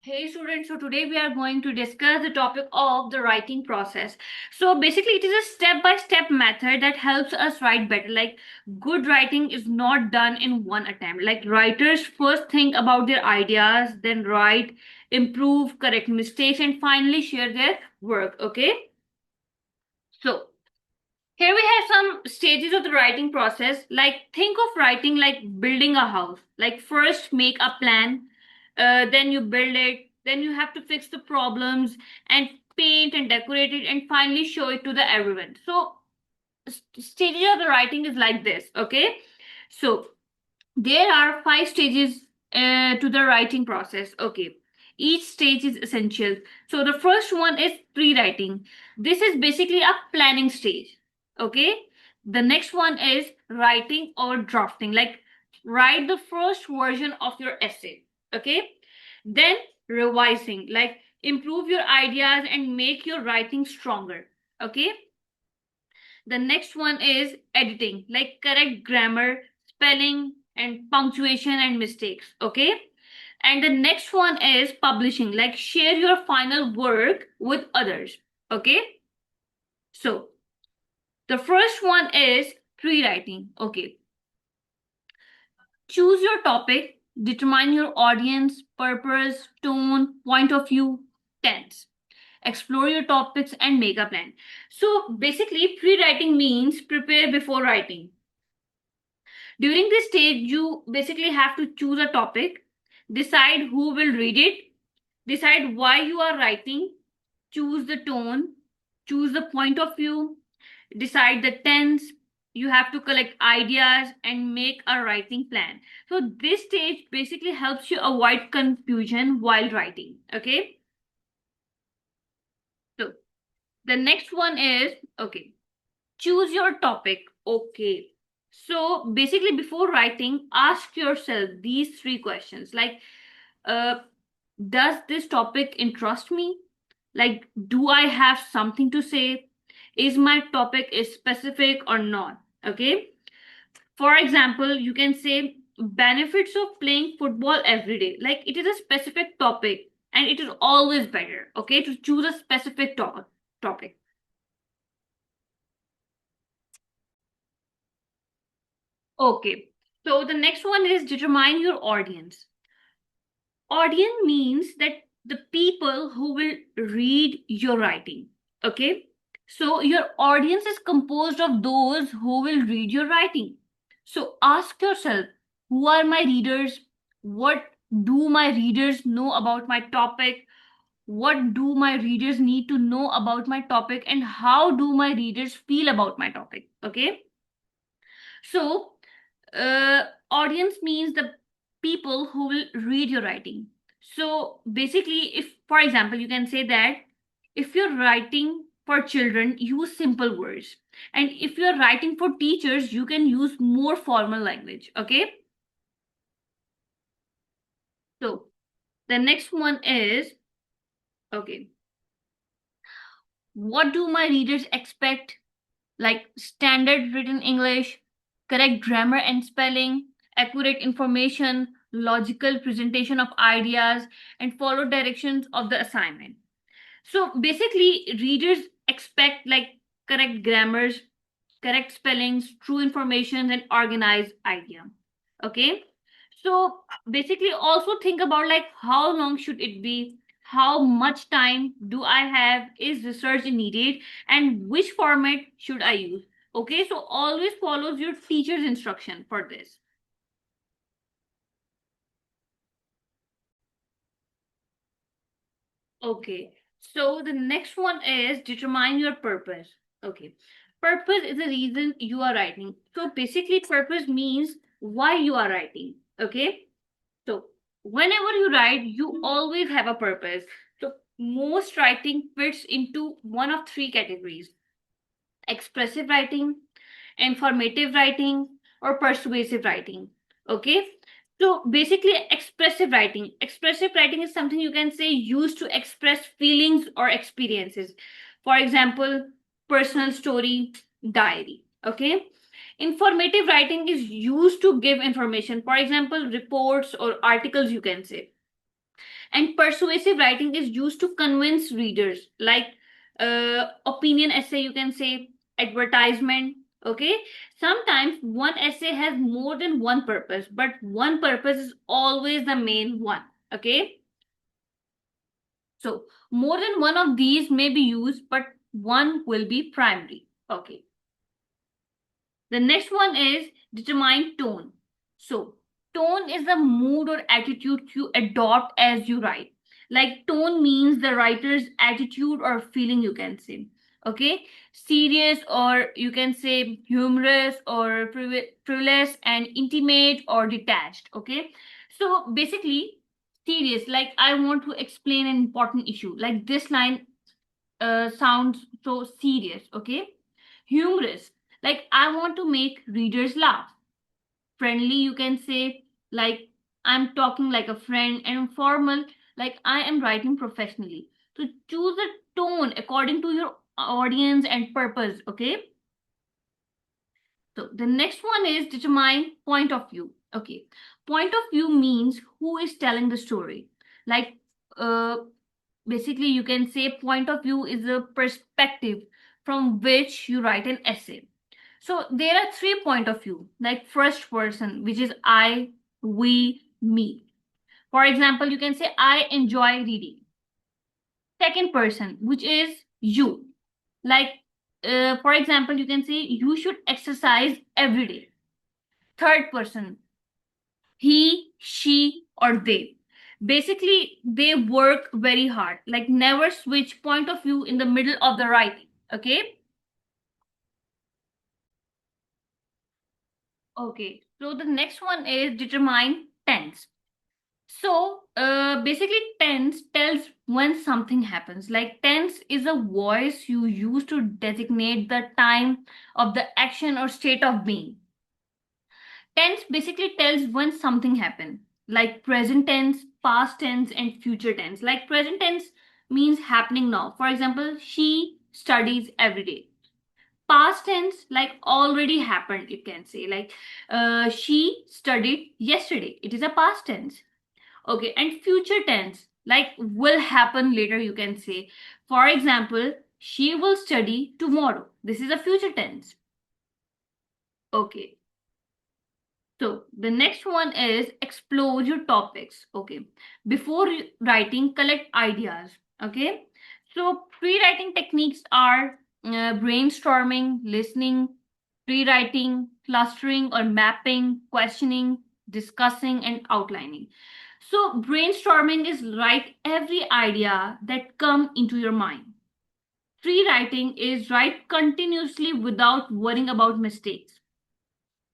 Hey students, so today we are going to discuss the topic of the writing process. So basically it is a step-by-step method that helps us write better. Like good writing is not done in one attempt. Like writers first think about their ideas, then write, improve, correct mistakes, and finally share their work. Okay? So here we have some stages of the writing process. Like think of writing like building a house. Like first make a plan, then you build it, then you have to fix the problems and paint and decorate it, and finally show it to the everyone. So stages of the writing is like this. Okay, so there are five stages to the writing process. Okay, each stage is essential. So the first one is pre-writing. This is basically a planning stage. Okay, the next one is writing or drafting. Like write the first version of your essay. Okay, then revising. Like improve your ideas and make your writing stronger. Okay, the next one is editing, like correct grammar, spelling, and punctuation and mistakes. Okay. And the next one is publishing, like share your final work with others. Okay. So the first one is pre-writing. Okay. Choose your topic, determine your audience, purpose, tone, point of view, tense. Explore your topics and make a plan. So basically, pre-writing means prepare before writing. During this stage, you basically have to choose a topic, decide who will read it, decide why you are writing, choose the tone, choose the point of view, decide the tense. You have to collect ideas and make a writing plan. So, this stage basically helps you avoid confusion while writing. Okay. So, the next one is okay, choose your topic. Okay. So basically, before writing, ask yourself these three questions like, uh, does this topic interest me? Like, do I have something to say? Is my topic is specific or not? Okay. For example, you can say benefits of playing football every day. Like, it is a specific topic and it is always better, okay, to choose a specific topic. Okay. So the next one is determine your audience. Audience means that the people who will read your writing. Okay. So your audience is composed of those who will read your writing. So ask yourself, who are my readers? What do my readers know about my topic? What do my readers need to know about my topic? And how do my readers feel about my topic? Okay. So audience means the people who will read your writing. So basically, if for example, you can say that if you're writing for children, use simple words, and if you're writing for teachers, you can use more formal language. Okay. So the next one is okay, what do my readers expect? Like standard written English, correct grammar and spelling, accurate information, logical presentation of ideas, and follow directions of the assignment. So basically, readers expect like correct grammars, correct spellings, true information, and organized idea. Okay. So basically, also think about like how long should it be? How much time do I have? Is research needed? And which format should I use? Okay, so always follows your teacher's instruction for this. Okay, so the next one is determine your purpose. Okay, purpose is the reason you are writing. So basically, purpose means why you are writing. Okay, so whenever you write, you always have a purpose. So most writing fits into one of three categories: expressive writing, informative writing, or persuasive writing. Okay. So basically, expressive writing is something you can say used to express feelings or experiences. For example, personal story, diary. Okay. Informative writing is used to give information. For example, reports or articles, you can say. And persuasive writing is used to convince readers, like opinion essay, you can say, advertisement. Okay, sometimes one essay has more than one purpose, but one purpose is always the main one. Okay, so more than one of these may be used, but one will be primary. Okay, the next one is determine tone. So, tone is the mood or attitude you adopt as you write. Like, tone means the writer's attitude or feeling, you can say. Okay, serious, or you can say humorous, or frivolous, and intimate, or detached. Okay, so basically, serious, like I want to explain an important issue. Like, this line sounds so serious. Okay, humorous, like I want to make readers laugh. Friendly, you can say, like I'm talking like a friend. And formal, like I am writing professionally. So choose a tone according to your audience and purpose. Okay, so the next one is determine point of view. Okay, point of view means who is telling the story. Like uh basically, you can say point of view is a perspective from which you write an essay. So there are three point of view, like first person, which is I, we, me. For example, you can say I enjoy reading. Second person, which is you. Like, for example, you can say you should exercise every day. Third person, he, she, or they. Basically, they work very hard. Like, never switch point of view in the middle of the writing. Okay. Okay. So the next one is determine tense. So basically, tense tells when something happens. Like tense is a voice you use to designate the time of the action or state of being. Tense basically tells when something happened, like present tense, past tense, and future tense. Like present tense means happening now. For example, she studies every day. Past tense, like already happened, you can say. Like she studied yesterday. It is a past tense. Okay, and future tense, like will happen later, you can say. For example, she will study tomorrow. This is a future tense. Okay, so the next one is explore your topics. Okay, before writing, collect ideas. Okay, so pre-writing techniques are brainstorming, listening, pre-writing, clustering or mapping, questioning, discussing, and outlining. So brainstorming is write every idea that come into your mind. Pre-writing is write continuously without worrying about mistakes.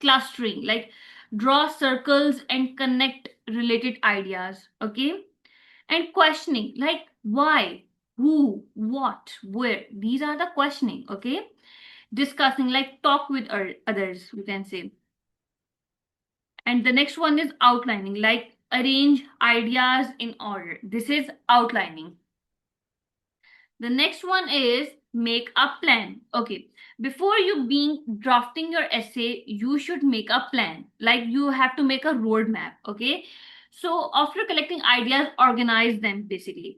Clustering, like draw circles and connect related ideas. Okay, and questioning, like why, who, what, where. These are the questioning. Okay, discussing, like talk with others, you can say. And the next one is outlining, like arrange ideas in order. This is outlining. The next one is make a plan. Okay, before you being drafting your essay, you should make a plan. Like you have to make a roadmap. Okay, so after collecting ideas, organize them basically.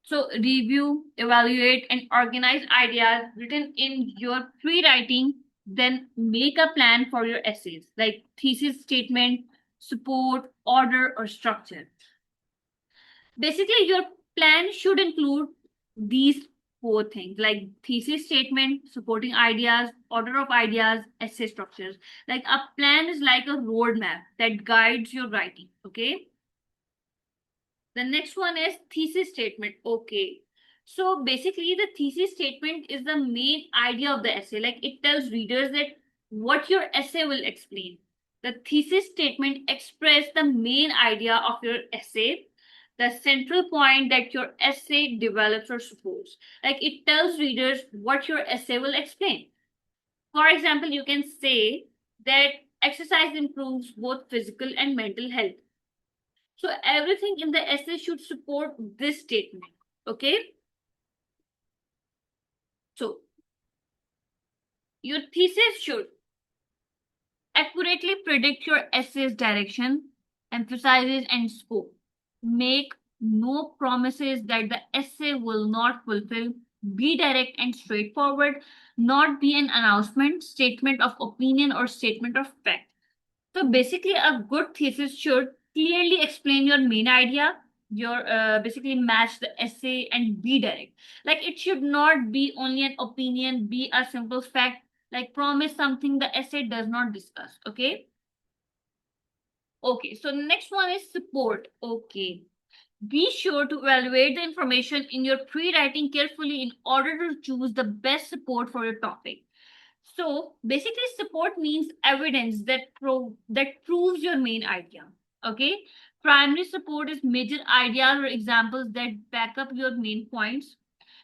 So review, evaluate, and organize ideas written in your pre-writing. Then make a plan for your essays, like thesis statement, support, order, or structure. Basically, your plan should include these four things, like thesis statement, supporting ideas, order of ideas, essay structures. Like a plan is like a roadmap that guides your writing. Okay. The next one is thesis statement. Okay. So basically, the thesis statement is the main idea of the essay. Like it tells readers that what your essay will explain. The thesis statement express the main idea of your essay, the central point that your essay develops or supports. Like it tells readers what your essay will explain. For example, you can say that exercise improves both physical and mental health. So everything in the essay should support this statement. Okay. So your thesis should accurately predict your essay's direction, emphasizes, and scope. Make no promises that the essay will not fulfill. Be direct and straightforward, not be an announcement, statement of opinion, or statement of fact. So basically, a good thesis should clearly explain your main idea, your basically match the essay and be direct. Like it should not be only an opinion, be a simple fact, like promise something the essay does not discuss. Okay. Okay. So next one is support. Okay. Be sure to evaluate the information in your pre-writing carefully in order to choose the best support for your topic. So basically, support means evidence that proves your main idea. Okay. Primary support is major ideas or examples that back up your main points,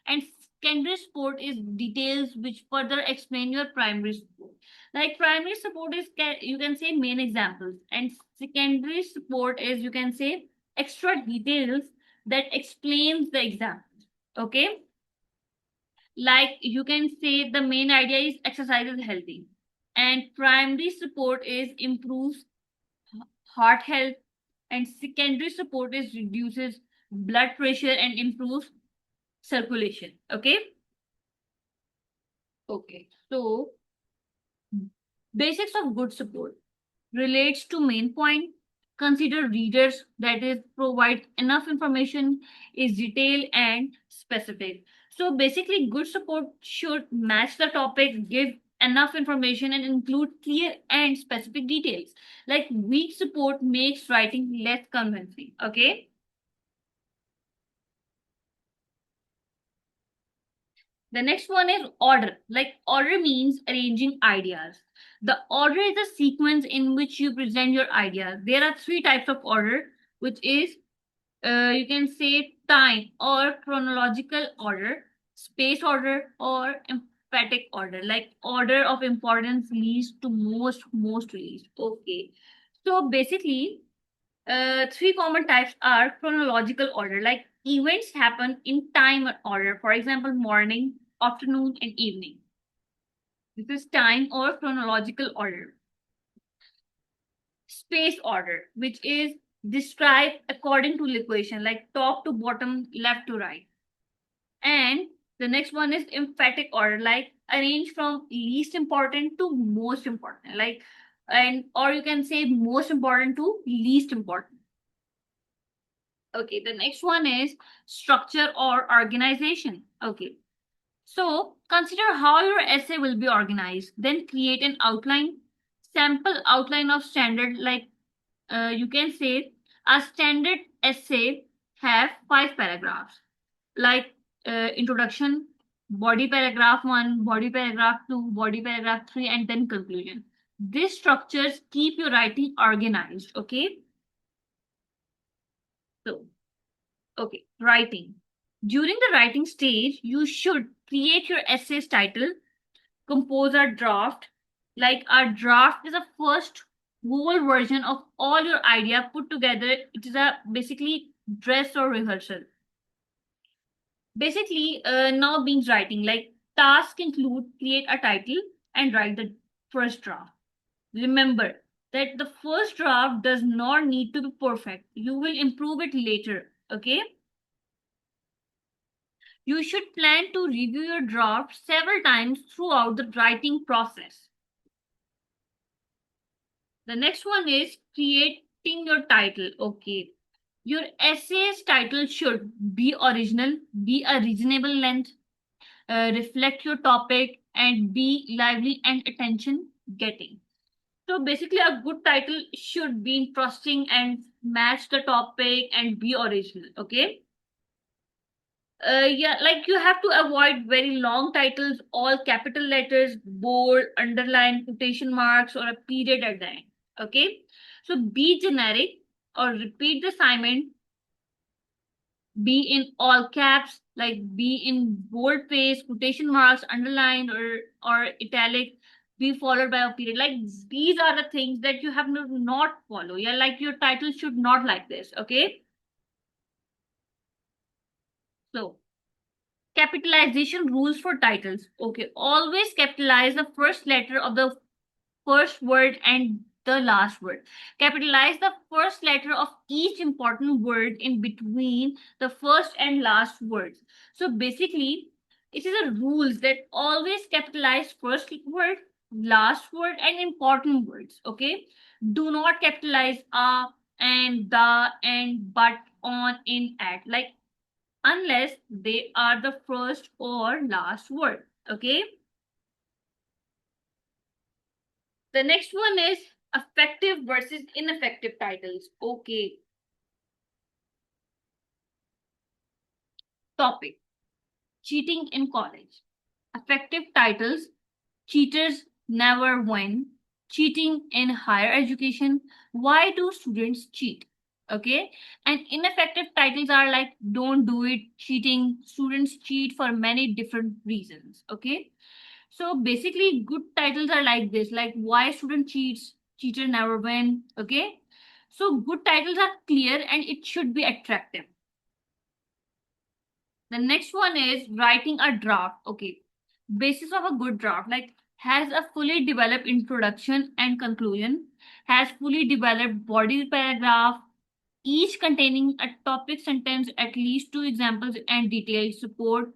and secondary support is details which further explain your primary support. Like primary support is you can say main examples, and secondary support is you can say extra details that explains the examples. Okay, like you can say the main idea is exercise is healthy, and primary support is improves heart health, and secondary support is reduces blood pressure and improves circulation. Okay. Okay, so basics of good support relates to main point. Consider readers, that is provide enough information, is detailed and specific. So basically good support should match the topic, give enough information and include clear and specific details. Like weak support makes writing less convincing. Okay. The next one is order. Like order means arranging ideas. The order is a sequence in which you present your ideas. There are three types of order, which is you can say time or chronological order, space order, or emphatic order. Like order of importance leads to most least. Okay. So basically, three common types are chronological order, like events happen in time order. For example, morning, afternoon, and evening. This is time or chronological order. Space order, which is described according to equation, like top to bottom, left to right. And the next one is emphatic order, like arrange from least important to most important, like and or you can say most important to least important. Okay, the next one is structure or organization. Okay, so consider how your essay will be organized. Then create an outline, sample outline of standard. Like you can say a standard essay have 5 paragraphs. Like introduction, body paragraph 1, body paragraph 2, body paragraph 3, and then conclusion. These structures keep your writing organized. Okay, so okay, writing. During the writing stage, you should create your essay's title, compose a draft. Like a draft is a first whole version of all your idea put together. It is a basically dress or rehearsal. Basically, now being writing, like tasks include create a title and write the first draft. Remember that the first draft does not need to be perfect. You will improve it later. Okay. You should plan to review your draft several times throughout the writing process. The next one is creating your title. Okay. Your essay's title should be original, be a reasonable length, reflect your topic, and be lively and attention getting. So basically, a good title should be interesting and match the topic and be original. Okay. Yeah, like you have to avoid very long titles, all capital letters, bold, underline, quotation marks, or a period at the end. Okay, so be generic or repeat the assignment. Be in all caps, like be in bold face, quotation marks, underline, or italic. Be followed by a period. Like these are the things that you have to not follow. Yeah, like your title should not like this. Okay, so capitalization rules for titles. Okay, always capitalize the first letter of the first word and the last word. Capitalize the first letter of each important word in between the first and last words. So basically, it is a rules that always capitalize first word, last word, and important words. Okay, do not capitalize and the and but on in at, like unless they are the first or last word. Okay. The next one is effective versus ineffective titles. Okay. Topic: cheating in college. Effective titles: cheaters never win. Cheating in higher education. Why do students cheat? Okay. And ineffective titles are like don't do it, cheating. Students cheat for many different reasons. Okay. So basically, good titles are like this, like why student cheats, cheater never win. Okay. So good titles are clear and it should be attractive. The next one is writing a draft. Okay. Basis of a good draft, like has a fully developed introduction and conclusion, has fully developed body paragraph, each containing a topic sentence, at least two examples and detailed support,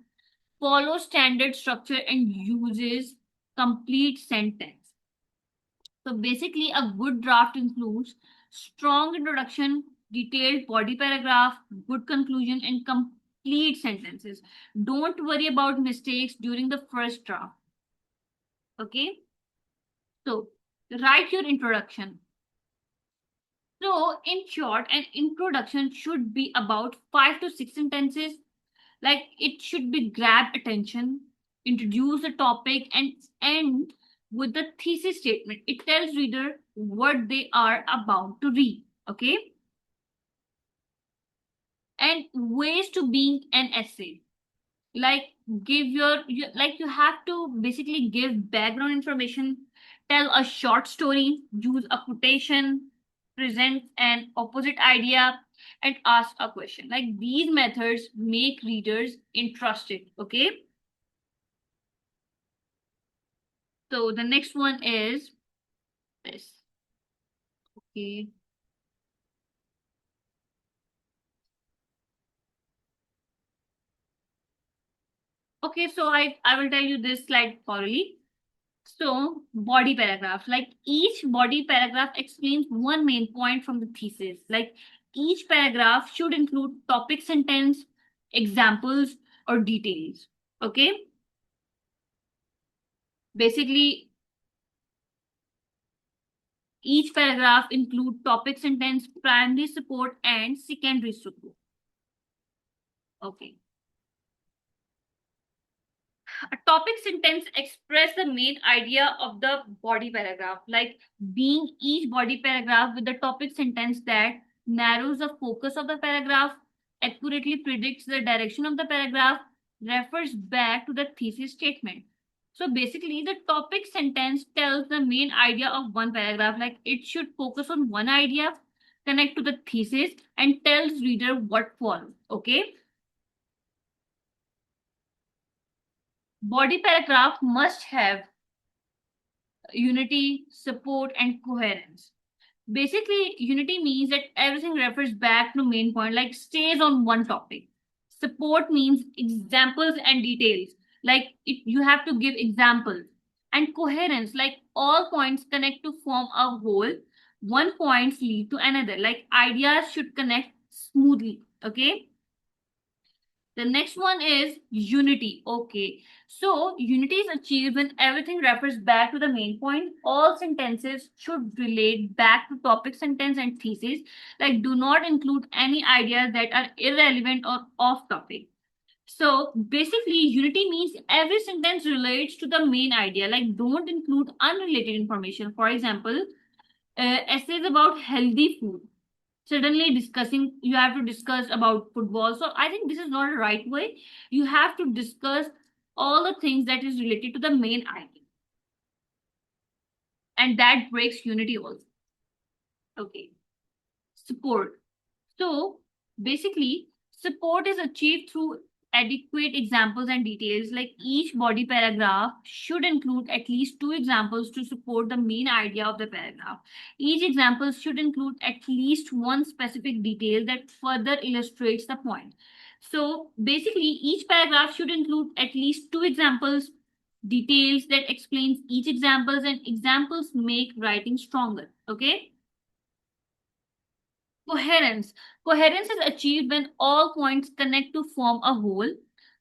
follows standard structure and uses complete sentence. So basically, a good draft includes strong introduction, detailed body paragraph, good conclusion, and complete sentences. Don't worry about mistakes during the first draft. Okay. So write your introduction. So in short, an introduction should be about 5 to 6 sentences. Like it should be grab attention, introduce the topic, and end with the thesis statement. It tells reader what they are about to read. Okay. And ways to being an essay. Like give like you have to basically give background information, tell a short story, use a quotation, present an opposite idea, and ask a question. Like these methods make readers interested. Okay. So the next one is this. Okay. Okay, so I will tell you this slide thoroughly. So body paragraph, like each body paragraph explains one main point from the thesis. Like each paragraph should include topic sentence, examples, or details. Okay. Basically, each paragraph include topic sentence, primary support, and secondary support. Okay. A topic sentence express the main idea of the body paragraph, like being each body paragraph with the topic sentence that narrows the focus of the paragraph, accurately predicts the direction of the paragraph, refers back to the thesis statement. So basically, the topic sentence tells the main idea of one paragraph, like it should focus on one idea, connect to the thesis, and tells reader what follows. Okay. Body paragraph must have unity, support, and coherence. Basically, unity means that everything refers back to main point, like stays on one topic. Support means examples and details, like you have to give examples. And coherence, like all points connect to form a whole. One points lead to another, like ideas should connect smoothly. Okay. The next one is unity. Okay. So unity is achieved when everything refers back to the main point. All sentences should relate back to topic, sentence, and thesis. Like do not include any ideas that are irrelevant or off topic. So basically, unity means every sentence relates to the main idea. Like don't include unrelated information. For example, essays about healthy food, suddenly discussing, you have to discuss about football. So I think this is not a right way. You have to discuss all the things that is related to the main idea, and that breaks unity also. Okay. Support. So basically, support is achieved through adequate examples and details. Like each body paragraph should include at least two examples to support the main idea of the paragraph. Each example should include at least one specific detail that further illustrates the point. So basically, each paragraph should include at least two examples, details that explains each examples, and examples make writing stronger. Okay. Coherence. Coherence is achieved when all points connect to form a whole.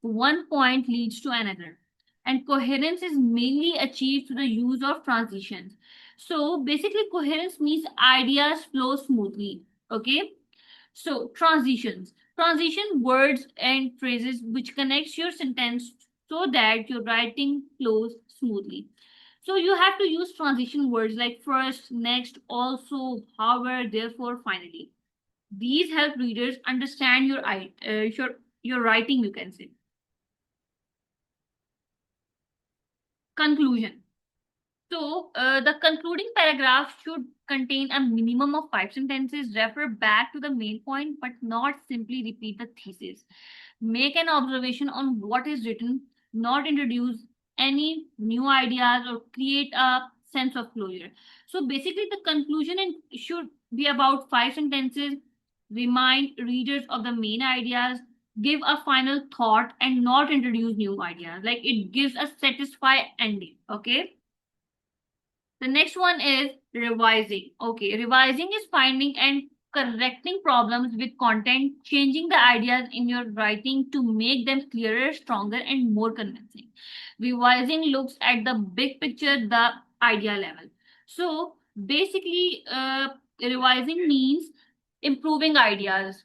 One point leads to another. And coherence is mainly achieved through the use of transitions. So basically, coherence means ideas flow smoothly. Okay. So transitions. Transition words and phrases which connects your sentence so that your writing flows smoothly. So you have to use transition words like first, next, also, however, therefore, finally. These help readers understand your writing, you can say. Conclusion. So, the concluding paragraph should contain a minimum of five sentences, refer back to the main point, but not simply repeat the thesis. Make an observation on what is written, not introduce any new ideas or create a sense of closure. So, basically, the conclusion should be about five sentences, remind readers of the main ideas, give a final thought, and not introduce new ideas. Like it gives a satisfied ending. Okay. The next one is revising. Okay, revising is finding and correcting problems with content, changing the ideas in your writing to make them clearer, stronger, and more convincing. Revising looks at the big picture, the idea level. So basically, revising means improving ideas.